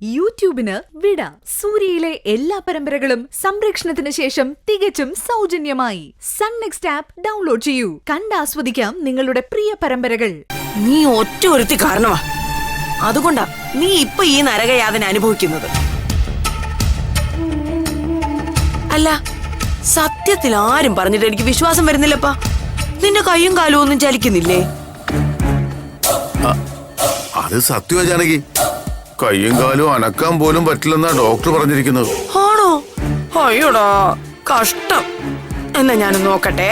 യൂട്യൂബിന് വിട. സൂര്യയിലെ എല്ലാ പരമ്പരകളും സംരക്ഷണത്തിന് ശേഷം തികച്ചും സൗജന്യമായി സൺ നെക്സ്റ്റ് ആപ്പ് ഡൗൺലോഡ് ചെയ്യൂ. കണ്ടാസ്വദിക്കാം നിങ്ങളുടെ പ്രിയ പരമ്പരകൾ. നീ ഒറ്റ ഒരുത്തി കാരണമാ. അതുകൊണ്ടാ നീ ഇപ്പൊ ഈ നരകയാതന അനുഭവിക്കുന്നത്. അല്ല, സത്യത്തിൽ ആരും പറഞ്ഞിട്ട് എനിക്ക് വിശ്വാസം വരുന്നില്ലപ്പാ. നിന്റെ കൈയും കാലും ഒന്നും ചലിക്കുന്നില്ലേ? അത് സത്യമാ ജാനകി. കയ്യും കാലും അനക്കാൻ പോലും പറ്റില്ലെന്നാ ഡോക്ടർ പറഞ്ഞിരിക്കുന്നത്. ആണോ? അയ്യോടാ, കഷ്ടം. എന്നാ ഞാനൊന്ന് നോക്കട്ടെ.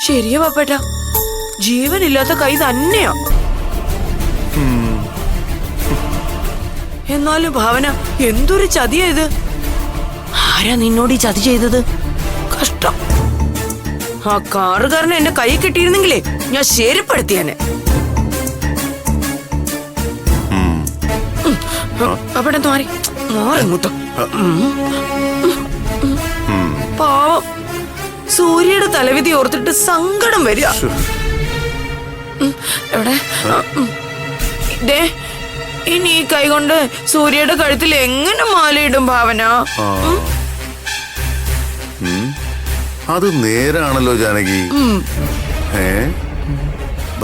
ശരിയാ പാപ്പേട്ട, ജീവനില്ലാത്ത കൈ തന്നെയാ. എന്നാലും ഭാവന, എന്തൊരു ചതിയാ ഇത്. ആരാ നിന്നോട് ഈ ചതി ചെയ്തത്? കഷ്ടം. ആ കാറുകാരനെ എന്റെ കൈ കിട്ടിയിരുന്നെങ്കിലേ ഞാൻ ശരിപ്പെടുത്തിയാനെ. പാപ്പേട്ട മാറി മാറിങ്ങോട്ടോ. പാവം, സൂര്യയുടെ തലവിധി ഓർത്തിട്ട് സങ്കടം വരിക. എവിടെ ദേ, ഇനി ഈ കൈ കൊണ്ട് സൂര്യയുടെ കഴുത്തിൽ എങ്ങനെ മാലയിടും ഭാവന? അത് നേരാണല്ലോ ജാനകി.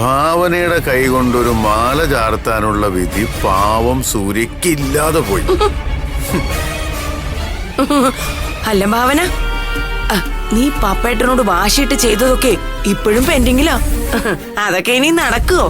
ഭാവനയുടെ കൈ കൊണ്ടൊരു മാല ചാർത്താനുള്ള വിധി പാവം സൂര്യക്കില്ലാതെ പോയി. അല്ല ഭാവന, നീ പാപ്പേട്ടനോട് വാശിയിട്ട് ചെയ്തതൊക്കെ ഇപ്പോഴും പെൻഡിങ്ങിലാ. അതൊക്കെ ഇനി നടക്കുവോ?